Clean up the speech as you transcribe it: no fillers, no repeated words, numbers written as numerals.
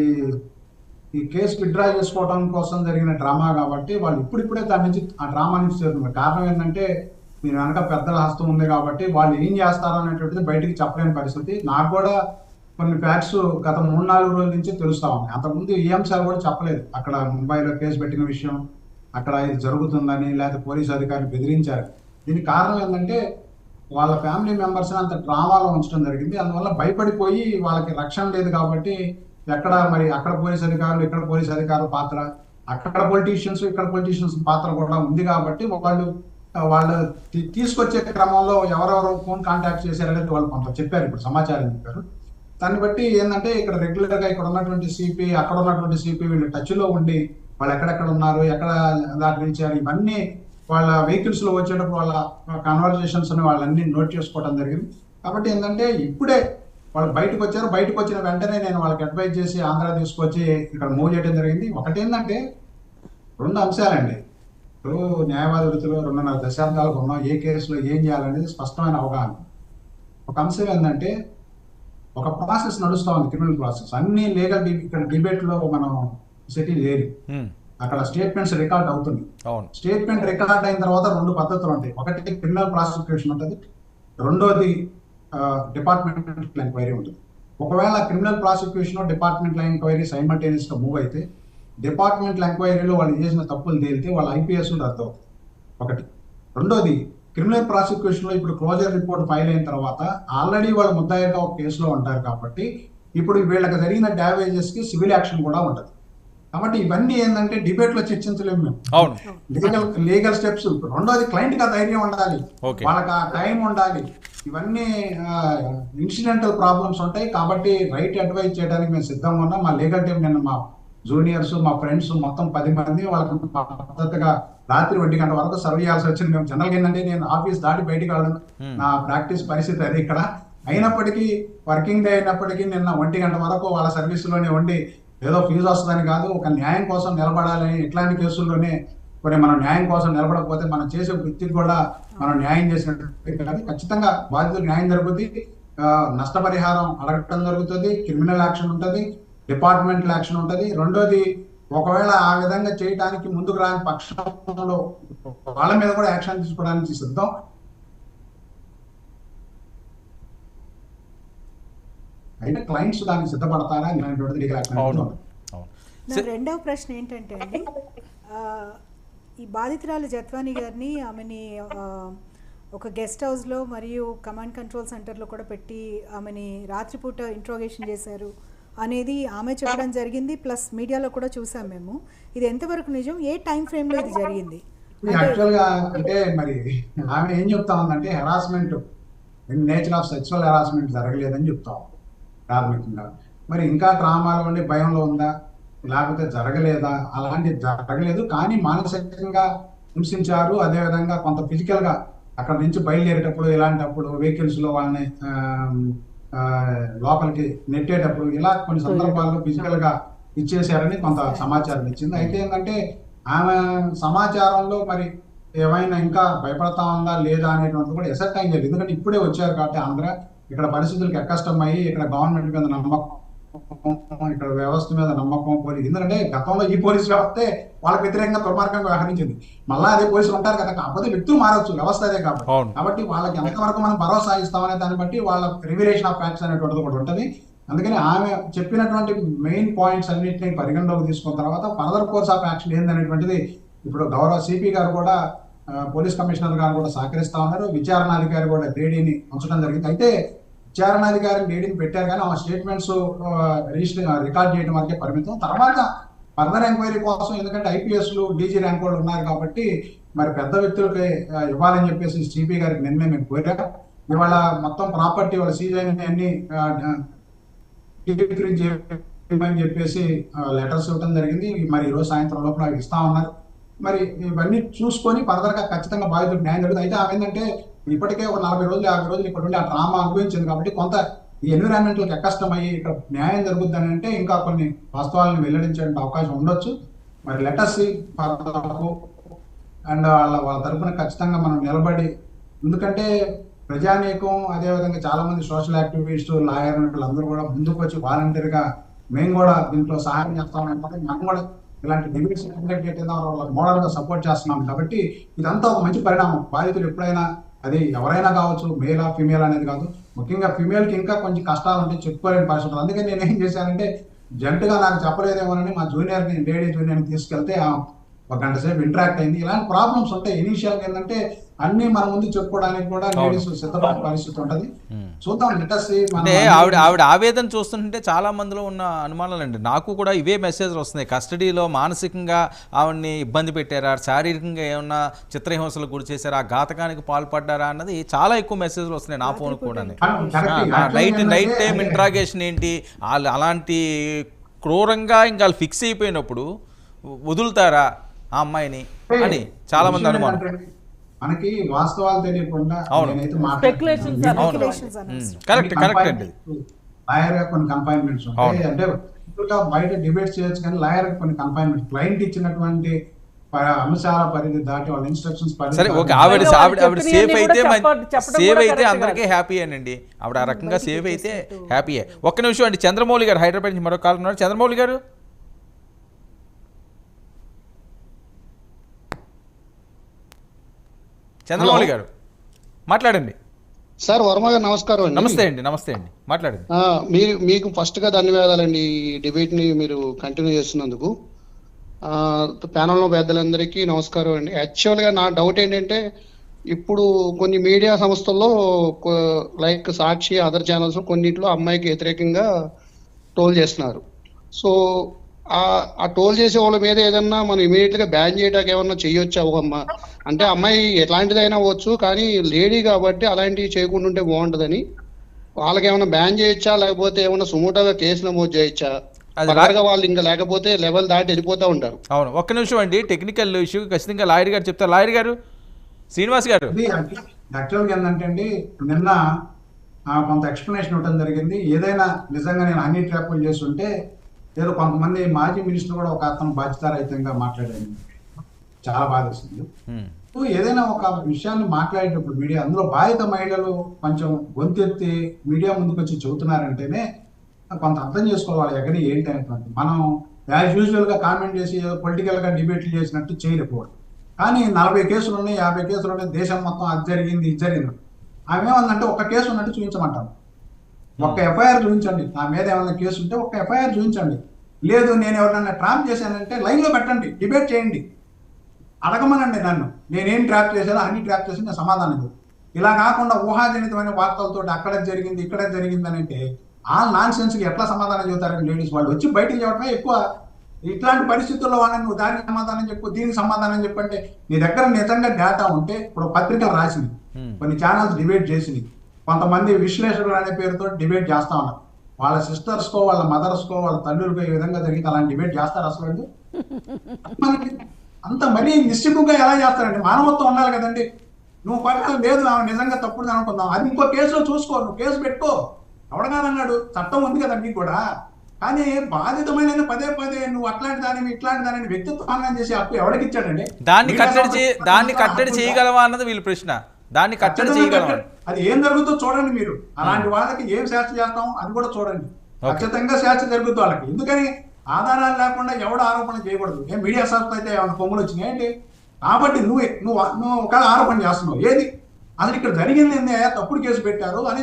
ఈ ఈ case withdraw చేసుకోవడం కోసం జరిగిన డ్రామా కాబట్టి వాళ్ళు ఇప్పుడిప్పుడే దాని నుంచి ఆ డ్రామా నుంచి చేరుతున్నారు. కారణం ఏంటంటే దీని వెనక పెద్దల హస్తం ఉంది కాబట్టి వాళ్ళు ఏం చేస్తారో అనేటువంటిది బయటికి చెప్పలేని పరిస్థితి. నాకు కూడా కొన్ని ఫ్యాక్ట్స్ గత 3-4 రోజుల నుంచి తెలుస్తా ఉన్నాయి. అంతకుముందు ఈ అంశాలు కూడా చెప్పలేదు. అక్కడ ముంబైలో కేసు పెట్టిన విషయం, అక్కడ ఇది జరుగుతుందని, లేకపోతే పోలీసు అధికారులు బెదిరించారు. దీనికి కారణం ఏంటంటే వాళ్ళ ఫ్యామిలీ మెంబర్స్ అంత డ్రామాలో ఉంచడం జరిగింది. అందువల్ల భయపడిపోయి వాళ్ళకి రక్షణ లేదు కాబట్టి ఎక్కడ మరి అక్కడ పోలీస్ అధికారులు, ఇక్కడ పోలీస్ అధికారుల పాత్ర, అక్కడ పొలిటీషియన్స్, ఇక్కడ పొలిటీషియన్స్ పాత్ర కూడా ఉంది కాబట్టి వాళ్ళు తీసుకొచ్చే క్రమంలో ఎవరెవరు ఫోన్ కాంటాక్ట్ చేశారనేది వాళ్ళు కొంత చెప్పారు, ఇప్పుడు సమాచారం చెప్పారు. దాన్ని బట్టి ఏంటంటే ఇక్కడ రెగ్యులర్ గా ఇక్కడ ఉన్నటువంటి సిపి, అక్కడ ఉన్నటువంటి సిపి వీళ్ళు టచ్ లో ఉండి వాళ్ళు ఎక్కడెక్కడ ఉన్నారు, ఎక్కడ దాకా నిలిచారు, ఇవన్నీ వాళ్ళ వెహికల్స్ లో వచ్చేటప్పుడు వాళ్ళ కన్వర్జేషన్స్ వాళ్ళన్నీ నోట్ చేసుకోవడం జరిగింది. కాబట్టి ఏంటంటే ఇప్పుడే వాళ్ళు బయటకు వచ్చారు. బయటకు వచ్చిన వెంటనే నేను వాళ్ళకి అడ్వైజ్ చేసి ఆంధ్ర తీసుకొచ్చి ఇక్కడ మూవ్ చేయడం జరిగింది. ఒకటేంటంటే 2 అంశాలండి. ఇప్పుడు న్యాయవాద వృత్తిలో 2.5 దశాబ్దాలకు ఉన్నాం. ఏ కేసులో ఏం చేయాలనేది స్పష్టమైన అవగాహన. ఒక అంశం ఏంటంటే ఒక ప్రాసెస్ నడుస్తూ ఉంది, క్రిమినల్ ప్రాసెస్. అన్ని లీగల్ ఇక్కడ డిబేట్ లో మనం సెటిల్ లేదు. అక్కడ స్టేట్మెంట్స్ రికార్డ్ అవుతుంది. స్టేట్మెంట్ రికార్డ్ అయిన తర్వాత 2 పద్ధతులు ఉంటాయి. ఒకటి క్రిమినల్ ప్రాసిక్యూషన్ ఉంటుంది, రెండోది డిపార్ట్మెంటల్ ఎంక్వైరీ ఉంటుంది. ఒకవేళ criminal prosecution departmental enquiry simultaneous గా మూవ్ అయితే డిపార్ట్మెంటల్ ఎంక్వైరీలో వాళ్ళు చేసిన తప్పులు తేలితే వాళ్ళ ఐపీఎస్ రద్దు అవుతుంది. ఒకటి. రెండోది క్రిమినల్ ప్రాసిక్యూషన్ లో ఇప్పుడు క్లోజర్ రిపోర్ట్ ఫైల్ అయిన తర్వాత ఆల్రెడీ వాళ్ళు ముద్దాయిగా ఒక కేసులో ఉంటారు కాబట్టి ఇప్పుడు వీళ్ళకి జరిగిన డ్యామేజెస్ కి సివిల్ యాక్షన్ కూడా ఉంటుంది. కాబట్టి ఇవన్నీ ఏంటంటే డిబేట్ లో చర్చించలేము మేము. Legal steps. రెండోది క్లయింట్ కి ధైర్యం ఉండాలి, వాళ్ళకి ఆ టైం ఉండాలి. ఇవన్నీ ఇన్సిడెంటల్ ప్రాబ్లమ్స్ ఉంటాయి. కాబట్టి రైట్ అడ్వైజ్ చేయడానికి మేము సిద్ధంగా ఉన్నాం. మా లీగల్ టీం నిన్న మా జూనియర్స్, మా ఫ్రెండ్స్ మొత్తం 10 మంది వాళ్ళకి పద్ధతిగా రాత్రి 1 గంట వరకు సర్వ్ చేయాల్సి వచ్చింది. మేము జనరల్గా ఏంటంటే నేను ఆఫీస్ దాటి బయటికి వెళ్ళను, నా ప్రాక్టీస్ పరిస్థితి అది ఇక్కడ. అయినప్పటికీ వర్కింగ్ డే అయినప్పటికీ నిన్న 1 గంట వరకు వాళ్ళ సర్వీసులోనే ఉండి ఏదో ఫీజు వస్తుందని కాదు, ఒక న్యాయం కోసం నిలబడాలని. ఇట్లాంటి కేసుల్లోనే కొన్ని మనం న్యాయం కోసం నిలబడకపోతే మనం చేసే వృత్తికి కూడా మనం న్యాయం చేసినట్టు కాదు. ఖచ్చితంగా బాధితులకు న్యాయం జరుగుతుంది, నష్టపరిహారం అడగటం జరుగుతుంది, క్రిమినల్ యాక్షన్ ఉంటుంది, డిపార్ట్మెంటల్ యాక్షన్ ఉంటుంది. రెండోది ఒకవేళ ఆ విధంగా చేయడానికి ముందుకు రాని పక్షంలో వాళ్ళ మీద కూడా యాక్షన్ తీసుకోవడానికి సిద్ధం. అయితే క్లయింట్స్ దానికి సిద్ధపడతారా అనేటువంటిది లీగల్ యాక్షన్. రెండవ ప్రశ్న ఏంటంటే అండి, ఈ బాధితురాలు జత్వాని గారిని ఆమెని ఒక గెస్ట్ హౌస్లో మరియు కమాండ్ కంట్రోల్ సెంటర్లో కూడా పెట్టి ఆమెని రాత్రిపూట ఇంట్రోగేషన్ చేశారు అనేది ఆమె చెప్పడం జరిగింది. ప్లస్ మీడియాలో కూడా చూసాం మేము. ఇది ఎంతవరకు నిజం, ఏ టైం ఫ్రేమ్ లో ఇది జరిగింది? యాక్చువల్గా అంటే మరి ఆమె ఏం చెప్తా ఉందంటే harassment, nature of sexual harassment జరగలేదని చెప్తా ఉంది ప్రాథమికంగా. మరి ఇంకా డ్రామాలో ఉండి భయంలో ఉందా, లేకపోతే జరగలేదా? అలాంటివి జరగలేదు, కానీ మానసికంగా హింసించారు. అదేవిధంగా కొంత ఫిజికల్ గా అక్కడ నుంచి బయలుదేరేటప్పుడు ఇలాంటప్పుడు వెహికల్స్ లో వాళ్ళని లోపలికి నెట్టేటప్పుడు ఇలా కొన్ని సందర్భాల్లో ఫిజికల్ గా ఇచ్చేసారని కొంత సమాచారం ఇచ్చింది. అయితే ఏంటంటే ఆమె సమాచారంలో మరి ఏమైనా ఇంకా భయపడతా ఉందా లేదా అనేటువంటిది కూడా ఎసెట్ అయింది. ఎందుకంటే ఇప్పుడే వచ్చారు కాబట్టి ఆంధ్ర, ఇక్కడ పరిస్థితులకు కష్టం అయ్యి ఇక్కడ గవర్నమెంట్ మీద నమ్మకం, ఇక్కడ వ్యవస్థ మీద నమ్మకం పోలీసు. ఎందుకంటే గతంలో ఈ పోలీసు వ్యవస్థే వాళ్ళకి వ్యతిరేకంగా దుర్మార్గంగా వ్యవహరించింది. మళ్ళా అదే పోలీసులు ఉంటారు కదా, కాకపోతే వ్యక్తులు మారవచ్చు, వ్యవస్థ అదే కాబట్టి వాళ్ళకి ఎంతవరకు మనం భరోసా ఇస్తామనే దాన్ని బట్టి వాళ్ళ రివిలేషన్ ఆఫ్ ఫ్యాక్ట్స్ అనేటువంటిది కూడా ఉంటుంది. అందుకని ఆమె చెప్పినటువంటి మెయిన్ పాయింట్స్ అన్నింటినీ పరిగణలోకి తీసుకున్న తర్వాత ఫర్దర్ కోర్స్ ఆఫ్ యాక్షన్ ఏందనేటువంటిది ఇప్పుడు గౌరవ సిపి గారు కూడా, పోలీస్ కమిషనర్ గారు కూడా సహకరిస్తా ఉన్నారు. విచారణాధికారి కూడా లేడీని ఉంచడం జరిగింది. అయితే విచారణాధికారి లేడీని పెట్టారు కానీ ఆ స్టేట్మెంట్స్ రికార్డ్ చేయడం వరకే పరిమితం. తర్వాత ఫర్దర్ ఎంక్వైరీ కోసం, ఎందుకంటే ఐపీఎస్లు డీజీ ర్యాంక్ వాళ్ళు ఉన్నారు కాబట్టి మరి పెద్ద వ్యక్తులకి ఇవ్వాలని చెప్పేసి సిపి గారికి నిన్నే మేము కోరాం. ఇవాళ మొత్తం ప్రాపర్టీ వాళ్ళ సీజ్ అయిన అన్ని అని చెప్పేసి లెటర్స్ ఇవ్వడం జరిగింది. మరి ఈరోజు సాయంత్రం లోపల అవి ఇస్తా ఉన్నారు. మరి ఇవన్నీ చూసుకొని ఫర్దర్ గా ఖచ్చితంగా బాధితులకు న్యాయం జరుగుతుంది. అయితే ఆమె ఏంటంటే ఇప్పటికే ఒక 40 రోజులు 50 రోజులు ఇక్కడ ఉండి ఆ డ్రామా అనుభవించింది కాబట్టి కొంత ఈ ఎన్విరాన్మెంట్లకు కష్టం అయ్యి ఇక్కడ న్యాయం జరుగుద్ది అని అంటే ఇంకా కొన్ని వాస్తవాలను వెల్లడించే అవకాశం ఉండొచ్చు. మరి లెటర్స్ అండ్ వాళ్ళ తరఫున ఖచ్చితంగా మనం నిలబడి, ఎందుకంటే ప్రజానీకం అదేవిధంగా చాలా మంది సోషల్ యాక్టివిస్ట్, లాయర్ వీళ్ళందరూ కూడా ముందుకు వచ్చి వాలంటీర్గా మేము కూడా దీంట్లో సహాయం చేస్తామంటే మనం కూడా ఇలాంటి డిబేట్స్ కండక్ట్ చేయడం వాళ్ళకి మోడల్ గా సపోర్ట్ చేస్తున్నాం కాబట్టి ఇదంతా ఒక మంచి పరిణామం. బాధితులు ఎప్పుడైనా అది ఎవరైనా కావచ్చు, మేలా ఫిమేల్ అనేది కాదు, ముఖ్యంగా ఫిమేల్ కి ఇంకా కొంచెం కష్టాలు ఉంటాయి, చెప్పుకోలేని పరిస్థితులు. అందుకని నేను ఏం చేశానంటే జంటగా నాకు చెప్పలేదేమోనని మా జూనియర్ని, లేడీ జూనియర్ని తీసుకెళ్తే ఒక గంట సేపు ఇంటరాక్ట్ అయింది. ఇలాంటి ప్రాబ్లమ్స్ ఉంటాయి. ఇనీషియల్ ఏంటంటే అన్ని మన ముందు చెప్పుకోవడానికి కూడా లేడీస్ సిద్ధపడే పరిస్థితి ఉంటుంది. చూద్దాం, అంటే ఆవిడ ఆవేదన చూస్తుంటే చాలా మందిలో ఉన్న అనుమానాలండి. నాకు కూడా ఇవే మెసేజ్లు వస్తున్నాయి. కస్టడీలో మానసికంగా ఆవిడని ఇబ్బంది పెట్టారా, శారీరకంగా ఏమన్నా చిత్రహింసలకు గురి చేశారా, ఘాతకానికి పాల్పడ్డారా అన్నది చాలా ఎక్కువ మెసేజ్లు వస్తున్నాయి నా ఫోన్ కూడా. నైట్ టైం ఇంట్రాగేషన్ ఏంటి, వాళ్ళు అలాంటి క్రూరంగా ఇంకా వాళ్ళు ఫిక్స్ అయిపోయినప్పుడు వదులుతారా ఆ అమ్మాయిని అని చాలా మంది అనుమానం. మనకి వాస్తవాలు తెలియకుండా కరెక్ట్ అండి. లాయర్ గా కొన్ని కన్ఫైన్మెంట్స్ ఉంటాయి. అంటే బయట డిబేట్ చేయొచ్చు కానీ లాయర్ గా కొన్ని కన్ఫైన్మెంట్స్, క్లయింట్ ఇచ్చినటువంటి అంశాల పరిధి దాటి వాళ్ళ ఇన్స్ట్రక్షన్స్ సరే ఓకే. ఆవిడ సేవ్ అయితే అందరికీ హ్యాపీ అనండి. ఆవిడ ఆ రకంగా సేవ్ అయితే హ్యాపీయే. ఒక్క నిమిషం అండి, చంద్రమౌళి గారు హైదరాబాద్ నుంచి మరో కాల్ ఉన్నారు. చంద్రమౌళి గారు, చంద్రమౌళి గారు మాట్లాడండి. సార్ వర్మ గారు నమస్కారం అండి. నమస్తే అండి మాట్లాడండి. మీకు ఫస్ట్ గా ధన్యవాదాలండి, ఈ డిబేట్ ని మీరు కంటిన్యూ చేస్తున్నందుకు. ప్యానల్ పెద్దలందరికీ నమస్కారం అండి. యాక్చువల్ గా నా డౌట్ ఏంటంటే, ఇప్పుడు కొన్ని మీడియా సంస్థల్లో లైక్ సాక్షి, అదర్ ఛానల్స్ కొన్నిట్లో అమ్మాయికి వ్యతిరేకంగా ట్రోల్ చేస్తున్నారు. సో ఆ ట్రోల్ చేసే వాళ్ళ మీద ఏదన్నా మనం ఇమీడియట్ గా బ్యాన్ చేయడానికి ఏమన్నా చేయొచ్చా? అంటే అమ్మాయి ఎట్లాంటిదైనా అవ్వచ్చు, కానీ లేడీ కాబట్టి అలాంటివి చేయకుండా ఉంటే బాగుంటదని వాళ్ళకి ఏమైనా బ్యాన్ చేయొచ్చా, లేకపోతే ఏమైనా సుమోటోగా కేసు నమోదు చేయొచ్చా? వాళ్ళు ఇంకా లేకపోతే లెవెల్ దాటి వెళ్ళిపోతూ ఉంటారు. అవును, ఒక్క నిమిషం అండి, టెక్నికల్ ఇష్యూ ఖచ్చితంగా లాయర్ గారు చెప్తారు. లాయర్ గారు, శ్రీనివాస్ గారు. యాక్చువల్గా ఏంటంటే అండి, నిన్న కొంత ఎక్స్ప్లెనేషన్ ఇవ్వడం జరిగింది. ఏదైనా నిజంగా నేను హనీ ట్రాపులు చేస్తుంటే ఏదో కొంతమంది మాజీ మినిస్టర్ కూడా ఒక అతను బాధ్యతారహితంగా మాట్లాడారు, చాలా బాధేస్తుంది. ఏదైనా ఒక విషయాన్ని మాట్లాడేటప్పుడు మీడియా, అందులో బాధిత మహిళలు కొంచెం గొంతెత్తి మీడియా ముందుకు వచ్చి చెబుతున్నారంటేనే కొంత అర్థం చేసుకోవాలి ఎక్కడి ఏంటి అనేటువంటి. మనం యాజ్ యూజువల్ గా కామెంట్ చేసి పొలిటికల్ గా డిబేట్లు చేసినట్టు చేయలేకపోవడం. కానీ 40 కేసులు ఉన్నాయి, 50 కేసులు ఉన్నాయి, దేశం మొత్తం అది జరిగింది ఇది జరిగింది. ఆమె ఏమందంటే ఒక కేసు ఉన్నట్టు చూపించమంటారు. ఒక్క ఎఫ్ఐఆర్ చూపించండి, నా మీద ఏమైనా కేసు ఉంటే ఒక్క ఎఫ్ఐఆర్ చూపించండి. లేదు నేను ఎవరినైనా ట్రాప్ చేశానంటే లైన్ లో పెట్టండి, డిబేట్ చేయండి, అడగమనండి నన్ను నేనేం ట్రాప్ చేశానో అన్ని ట్రాప్ చేసి నేను సమాధానం ఇవ్వదు. ఇలా కాకుండా ఊహాజనితమైన వార్తలతో అక్కడ జరిగింది ఇక్కడ జరిగింది అని అంటే ఆ నాన్ సెన్స్ కి ఎట్లా సమాధానం చెబుతారండి లేడీస్? వాళ్ళు వచ్చి బయటకు చెప్పడమే ఎక్కువ. ఇట్లాంటి పరిస్థితుల్లో వాళ్ళని నువ్వు దానికి సమాధానం చెప్పు, దీనికి సమాధానం చెప్పంటే నీ దగ్గర నిజంగా డేటా ఉంటే, ఇప్పుడు పత్రికలు రాసింది, కొన్ని ఛానల్స్ డిబేట్ చేసింది, కొంతమంది విశ్లేషకులు అనే పేరుతో డిబేట్ చేస్తా ఉన్నారు. వాళ్ళ సిస్టర్స్కో, వాళ్ళ మదర్స్కో, వాళ్ళ తల్లులకో ఈ విధంగా జరిగితే అలాంటి డిబేట్ చేస్తారు అసలు? మనకి అంత మరీ నిశ్చితంగా ఎలా చేస్తారండి? మానవత్వం ఉండాలి కదండి. నువ్వు పక్కన లేదు నిజంగా తప్పుడు అనుకుందాం, అది ఇంకో కేసులో చూసుకో, నువ్వు కేసు పెట్టుకో, ఎవడగానన్నాడు, చట్టం ఉంది కదా నీకు కూడా. కానీ బాధితమైన పదే నువ్వు అట్లాంటి దానివి ఇట్లాంటి దానిని వ్యక్తిత్వం చేసి అప్పు ఎవరికి ఇచ్చాడండి? దాన్ని కట్టడి చేయగలవా అన్నది వీళ్ళ ప్రశ్న. దాన్ని కట్టడి చేయగలవా? అది ఏం జరుగుతుందో చూడండి మీరు. అలాంటి వాళ్ళకి ఏం శాస్త్ర చేస్తాం అది కూడా చూడండి. ఖచ్చితంగా శాస్త్ర జరుగుతుంది వాళ్ళకి. ఎందుకని ఆధారాలు లేకుండా ఎవడు ఆరోపణ చేయకూడదు. ఏం మీడియా సంస్థ అయితే ఏమైనా కొమ్ములు వచ్చినాయి ఏంటి? కాబట్టి నువ్వు ఒక ఆరోపణ చేస్తున్నావు. ఏది అసలు ఇక్కడ జరిగింది ఏంది, తప్పుడు కేసు పెట్టారు అని